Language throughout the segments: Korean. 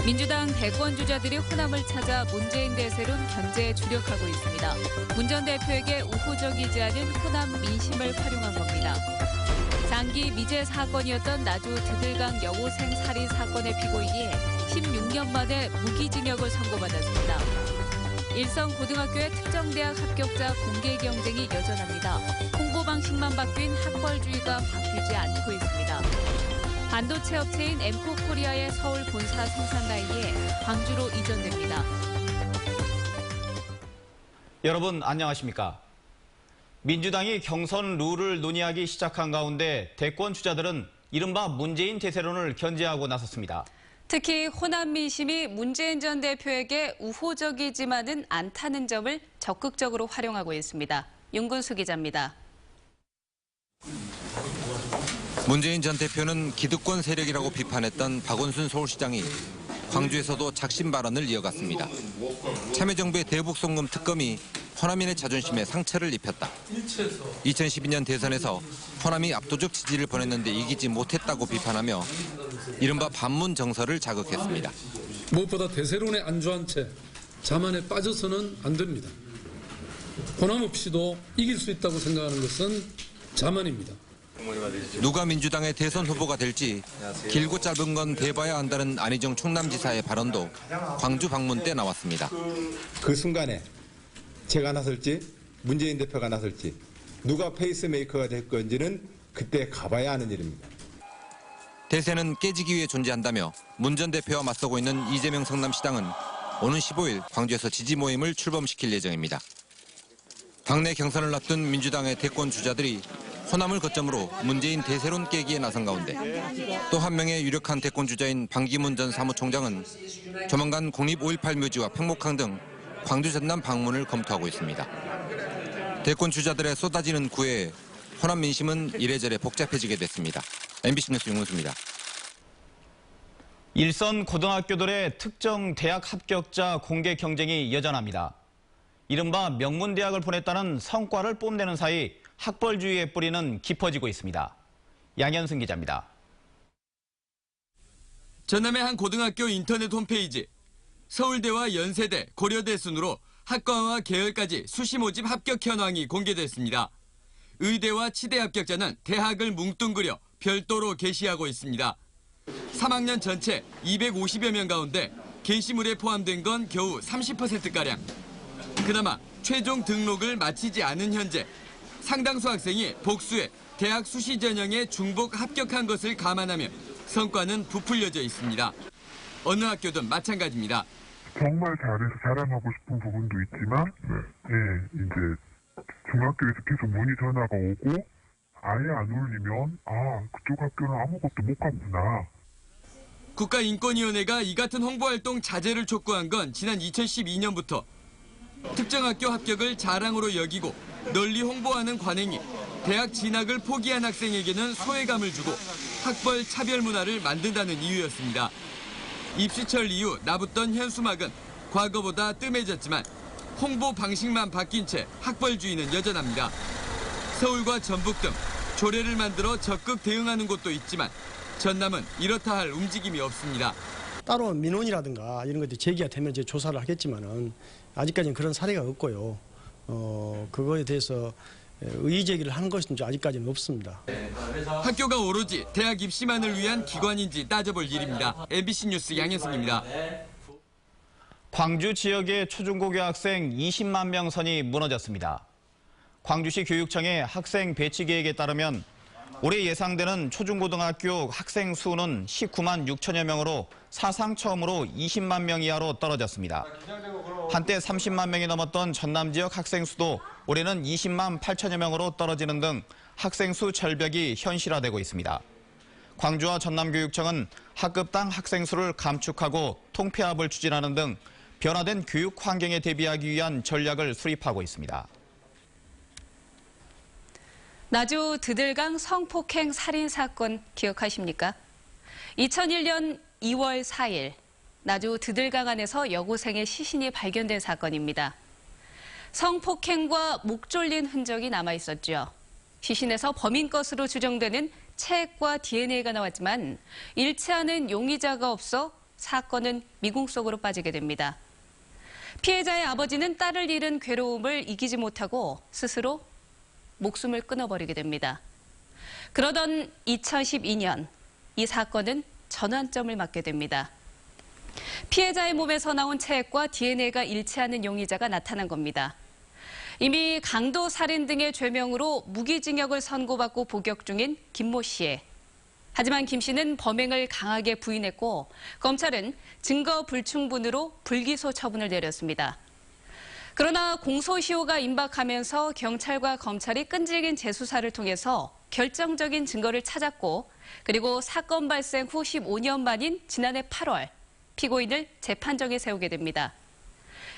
민주당 대권 주자들이 호남을 찾아 문재인 대세론 견제에 주력하고 있습니다. 문 전 대표에게 우호적이지 않은 호남 민심을 활용한 겁니다. 장기 미제 사건이었던 나주 드들강 여고생 살인 사건의 피고인이 16년 만에 무기징역을 선고받았습니다. 일선 고등학교의 특정대학 합격자 공개 경쟁이 여전합니다. 홍보 방식만 바뀐 학벌주의가 바뀌지 않고 있습니다. 반도체 업체인 엠코코리아의 서울 본사 생산 라인이 광주로 이전됩니다. 여러분 안녕하십니까? 민주당이 경선 룰을 논의하기 시작한 가운데 대권 주자들은 이른바 문재인 대세론을 견제하고 나섰습니다. 특히 호남 민심이 문재인 전 대표에게 우호적이지만은 않다는 점을 적극적으로 활용하고 있습니다. 윤근수 기자입니다. 문재인 전 대표는 기득권 세력이라고 비판했던 박원순 서울시장이 광주에서도 작심 발언을 이어갔습니다. 참여정부의 대북송금 특검이 호남인의 자존심에 상처를 입혔다. 2012년 대선에서 호남이 압도적 지지를 보냈는데 이기지 못했다고 비판하며 이른바 반문 정서를 자극했습니다. 무엇보다 대세론에 안주한 채 자만에 빠져서는 안 됩니다. 호남 없이도 이길 수 있다고 생각하는 것은 자만입니다. 누가 민주당의 대선 후보가 될지 길고 짧은 건 대봐야 한다는 안희정 충남지사의 발언도 광주 방문 때 나왔습니다. 그 순간에 제가 나설지 문재인 대표가 나설지 누가 페이스메이커가 될 건지는 그때 가봐야 하는 일입니다. 대세는 깨지기 위해 존재한다며 문 전 대표와 맞서고 있는 이재명 성남시장은 오는 15일 광주에서 지지 모임을 출범시킬 예정입니다. 당내 경선을 앞둔 민주당의 대권 주자들이 호남을 거점으로 문재인 대세론 깨기에 나선 가운데 또 한 명의 유력한 대권 주자인 반기문 전 사무총장은 조만간 국립 5.18 묘지와 평목항 등 광주 전남 방문을 검토하고 있습니다. 대권 주자들의 쏟아지는 구애에 호남 민심은 이래저래 복잡해지게 됐습니다. MBC 뉴스 윤근수입니다. 일선 고등학교들의 특정 대학 합격자 공개 경쟁이 여전합니다. 이른바 명문대학을 보냈다는 성과를 뽐내는 사이 학벌주의의 뿌리는 깊어지고 있습니다. 양현승 기자입니다. 전남의 한 고등학교 인터넷 홈페이지. 서울대와 연세대, 고려대 순으로 학과와 계열까지 수시 모집 합격 현황이 공개됐습니다. 의대와 치대 합격자는 대학을 뭉뚱그려 별도로 게시하고 있습니다. 3학년 전체 250여 명 가운데 게시물에 포함된 건 겨우 30%가량. 그나마 최종 등록을 마치지 않은 현재 상당수 학생이 복수해 대학 수시 전형에 중복 합격한 것을 감안하며 성과는 부풀려져 있습니다. 어느 학교든 마찬가지입니다. 정말 잘해서 자랑하고 싶은 부분도 있지만 이제 중학교에서 계속 문의 전화가 오고 아예 안 올리면 그쪽 학교는 아무것도 못 갔구나. 국가인권위원회가 이 같은 홍보활동 자제를 촉구한 건 지난 2012년부터 특정 학교 합격을 자랑으로 여기고 널리 홍보하는 관행이 대학 진학을 포기한 학생에게는 소외감을 주고 학벌 차별 문화를 만든다는 이유였습니다. 입시철 이후 나붙던 현수막은 과거보다 뜸해졌지만 홍보 방식만 바뀐 채 학벌주의는 여전합니다. 서울과 전북 등 조례를 만들어 적극 대응하는 곳도 있지만 전남은 이렇다 할 움직임이 없습니다. 따로 민원이라든가 이런 것들이 제기가 되면 이제 조사를 하겠지만은 아직까지는 그런 사례가 없고요. 그거에 대해서 의의 제기를 하는 것은 아직까지는 없습니다. 학교가 오로지 대학 입시만을 위한 기관인지 따져볼 일입니다. MBC 뉴스 양현승입니다. 광주 지역의 초중고교 학생 20만 명 선이 무너졌습니다. 광주시 교육청의 학생 배치 계획에 따르면 올해 예상되는 초중고등학교 학생 수는 19만 6천여 명으로 사상 처음으로 20만 명 이하로 떨어졌습니다. 한때 30만 명이 넘었던 전남 지역 학생 수도 올해는 20만 8천여 명으로 떨어지는 등 학생 수 절벽이 현실화되고 있습니다. 광주와 전남교육청은 학급당 학생 수를 감축하고 통폐합을 추진하는 등 변화된 교육 환경에 대비하기 위한 전략을 수립하고 있습니다. 나주 드들강 성폭행 살인 사건 기억하십니까? 2001년 2월 4일 나주 드들강 안에서 여고생의 시신이 발견된 사건입니다. 성폭행과 목 졸린 흔적이 남아 있었죠. 시신에서 범인 것으로 추정되는 체액과 DNA가 나왔지만 일치하는 용의자가 없어 사건은 미궁 속으로 빠지게 됩니다. 피해자의 아버지는 딸을 잃은 괴로움을 이기지 못하고 스스로 목숨을 끊어버리게 됩니다. 그러던 2012년 이 사건은 전환점을 맞게 됩니다. 피해자의 몸에서 나온 체액과 DNA가 일치하는 용의자가 나타난 겁니다. 이미 강도 살인 등의 죄명으로 무기징역을 선고받고 복역 중인 김모 씨의. 하지만 김 씨는 범행을 강하게 부인했고 검찰은 증거 불충분으로 불기소 처분을 내렸습니다. 그러나 공소시효가 임박하면서 경찰과 검찰이 끈질긴 재수사를 통해서 결정적인 증거를 찾았고 그리고 사건 발생 후 15년 만인 지난해 8월 피고인을 재판정에 세우게 됩니다.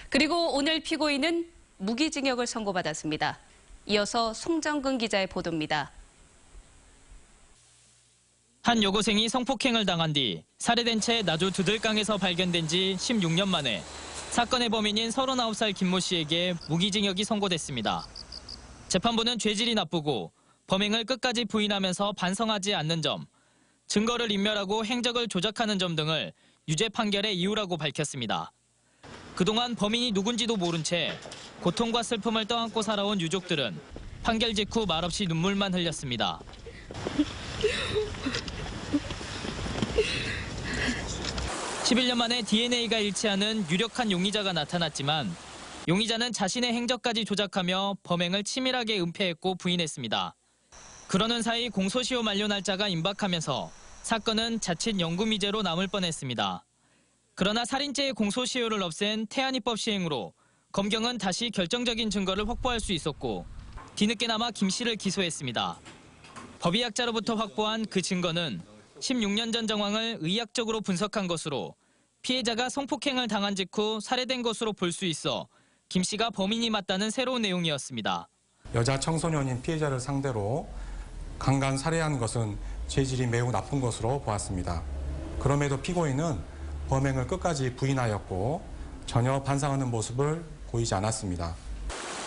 그리고 오늘 피고인은 무기징역을 선고받았습니다. 이어서 송정근 기자의 보도입니다. 한 여고생이 성폭행을 당한 뒤 살해된 채 나주 두들강에서 발견된 지 16년 만에 사건의 범인인 39살 김모 씨에게 무기징역이 선고됐습니다. 재판부는 죄질이 나쁘고 범행을 끝까지 부인하면서 반성하지 않는 점, 증거를 인멸하고 행적을 조작하는 점 등을 유죄 판결의 이유라고 밝혔습니다. 그동안 범인이 누군지도 모른 채 고통과 슬픔을 떠안고 살아온 유족들은 판결 직후 말없이 눈물만 흘렸습니다. 11년 만에 DNA가 일치하는 유력한 용의자가 나타났지만 용의자는 자신의 행적까지 조작하며 범행을 치밀하게 은폐했고 부인했습니다. 그러는 사이 공소시효 만료 날짜가 임박하면서 사건은 자칫 영구미제로 남을 뻔했습니다. 그러나 살인죄의 공소시효를 없앤 태안이법 시행으로 검경은 다시 결정적인 증거를 확보할 수 있었고 뒤늦게나마 김 씨를 기소했습니다. 법의학자로부터 확보한 그 증거는 16년 전 정황을 의학적으로 분석한 것으로 피해자가 성폭행을 당한 직후 살해된 것으로 볼 수 있어 김 씨가 범인이 맞다는 새로운 내용이었습니다. 여자 청소년인 피해자를 상대로 강간 살해한 것은 죄질이 매우 나쁜 것으로 보았습니다. 그럼에도 피고인은 범행을 끝까지 부인하였고 전혀 반성하는 모습을 보이지 않았습니다.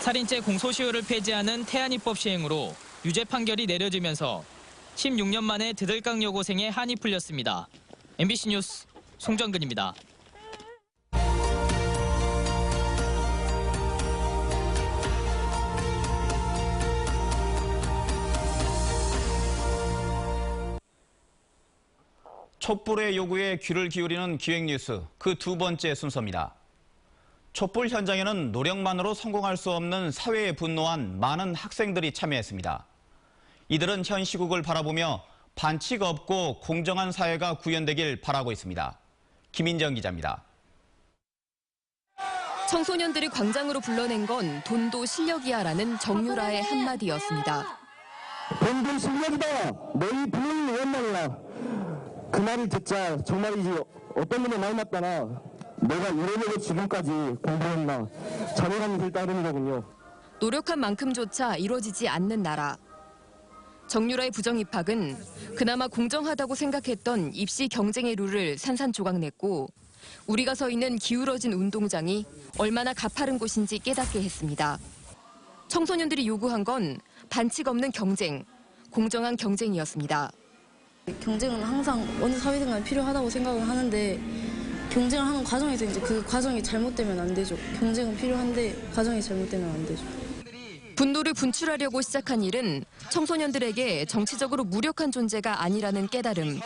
살인죄 공소시효를 폐지하는 태안이법 시행으로 유죄 판결이 내려지면서 16년 만에 드들강 여고생의 한이 풀렸습니다. MBC 뉴스 송정근입니다. 촛불의 요구에 귀를 기울이는 기획뉴스, 그 두 번째 순서입니다. 촛불 현장에는 노력만으로 성공할 수 없는 사회에 분노한 많은 학생들이 참여했습니다. 이들은 현 시국을 바라보며 반칙 없고 공정한 사회가 구현되길 바라고 있습니다. 김인정 기자입니다. 청소년들이 광장으로 불러낸 건 돈도 실력이야라는 정유라의 한마디였습니다. 돈도 실력이다. 너희 부모님 원망이야. 그 말을 듣자 정말이지 어떤 놈의 말 맞다나 내가 이러려고 지금까지 공부했나 자괴감이 들 따름이더군요. 노력한 만큼조차 이루어지지 않는 나라. 정유라의 부정입학은 그나마 공정하다고 생각했던 입시 경쟁의 룰을 산산조각냈고 우리가 서 있는 기울어진 운동장이 얼마나 가파른 곳인지 깨닫게 했습니다. 청소년들이 요구한 건 반칙 없는 경쟁, 공정한 경쟁이었습니다. 경쟁은 항상 어느 사회생활에 필요하다고 생각을 하는데 경쟁을 하는 과정에서 이제 그 과정이 잘못되면 안 되죠. 경쟁은 필요한데 과정이 잘못되면 안 되죠. 분노를 분출하려고 시작한 일은 청소년들에게 정치적으로 무력한 존재가 아니라는 깨달음,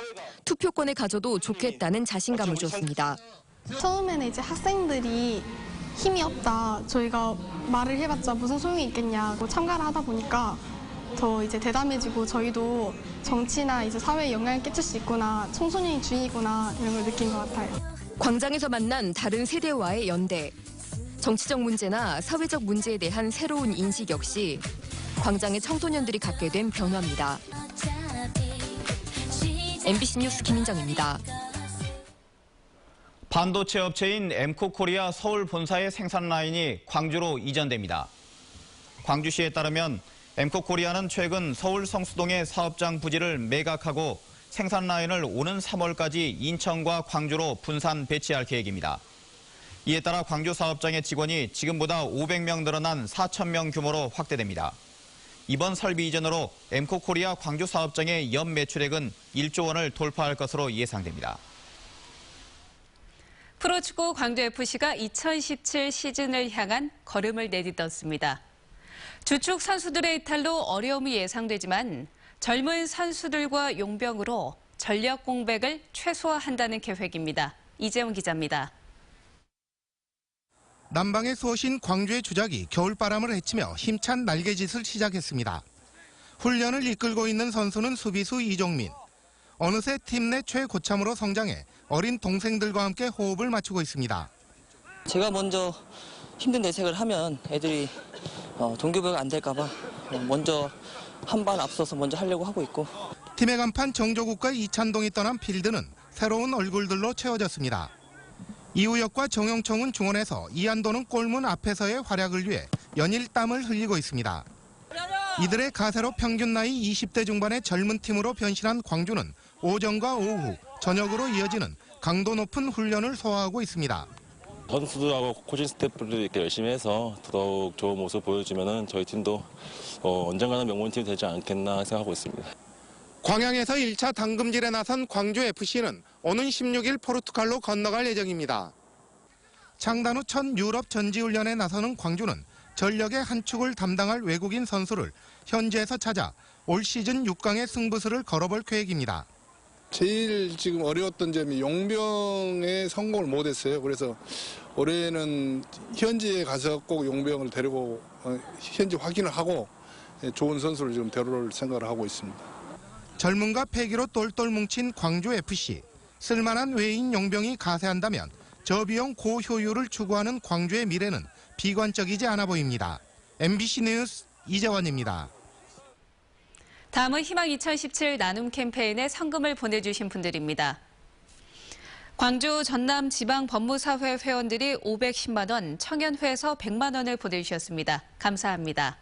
투표권을 가져도 좋겠다는 자신감을 줬습니다. 처음에는 이제 학생들이 힘이 없다, 저희가 말을 해봤자 무슨 소용이 있겠냐고 참가를 하다 보니까 더 이제 대담해지고 저희도 정치나 이제 사회에 영향을 끼칠 수 있구나, 청소년이 주인이구나 이런 걸 느낀 것 같아요. 광장에서 만난 다른 세대와의 연대. 정치적 문제나 사회적 문제에 대한 새로운 인식 역시 광장의 청소년들이 갖게 된 변화입니다. MBC 뉴스 김인정입니다. 반도체 업체인 엠코코리아 서울 본사의 생산 라인이 광주로 이전됩니다. 광주시에 따르면 엠코코리아는 최근 서울 성수동의 사업장 부지를 매각하고 생산 라인을 오는 3월까지 인천과 광주로 분산 배치할 계획입니다. 이에 따라 광주 사업장의 직원이 지금보다 500명 늘어난 4,000명 규모로 확대됩니다. 이번 설비 이전으로 엠코코리아 광주 사업장의 연 매출액은 1조 원을 돌파할 것으로 예상됩니다. 프로축구 광주FC가 2017 시즌을 향한 걸음을 내딛었습니다. 주축 선수들의 이탈로 어려움이 예상되지만 젊은 선수들과 용병으로 전력 공백을 최소화한다는 계획입니다. 이재훈 기자입니다. 남방의 수호신 광주의 주작이 겨울바람을 헤치며 힘찬 날개짓을 시작했습니다. 훈련을 이끌고 있는 선수는 수비수 이종민. 어느새 팀 내 최고참으로 성장해 어린 동생들과 함께 호흡을 맞추고 있습니다. 제가 먼저 힘든 내색을 하면 애들이 동기부여가 안 될까 봐 먼저 한 발 앞서서 먼저 하려고 하고 있고. 팀의 간판 정조국과 이찬동이 떠난 필드는 새로운 얼굴들로 채워졌습니다. 이우혁과 정영청은 중원에서 이한도는 골문 앞에서의 활약을 위해 연일 땀을 흘리고 있습니다. 이들의 가세로 평균 나이 20대 중반의 젊은 팀으로 변신한 광주는 오전과 오후, 저녁으로 이어지는 강도 높은 훈련을 소화하고 있습니다. 선수들하고 코칭 스태프들이 이렇게 열심히 해서 더욱 좋은 모습 보여주면 저희 팀도 언젠가는 명문팀이 되지 않겠나 생각하고 있습니다. 광양에서 1차 당금질에 나선 광주FC는 오는 16일 포르투갈로 건너갈 예정입니다. 창단 후 첫 유럽 전지훈련에 나서는 광주는 전력의 한 축을 담당할 외국인 선수를 현지에서 찾아 올 시즌 6강의 승부수를 걸어볼 계획입니다. 제일 지금 어려웠던 점이 용병에 성공을 못했어요. 그래서 올해는 현지에 가서 꼭 용병을 데리고 현지 확인을 하고 좋은 선수를 좀 데려올 생각을 하고 있습니다. 젊음과 패기로 똘똘 뭉친 광주FC. 쓸만한 외인 용병이 가세한다면 저비용 고효율을 추구하는 광주의 미래는 비관적이지 않아 보입니다. MBC 뉴스 이재원입니다. 다음은 희망 2017 나눔 캠페인에 성금을 보내주신 분들입니다. 광주 전남 지방법무사회 회원들이 510만 원, 청년회에서 100만 원을 보내주셨습니다. 감사합니다.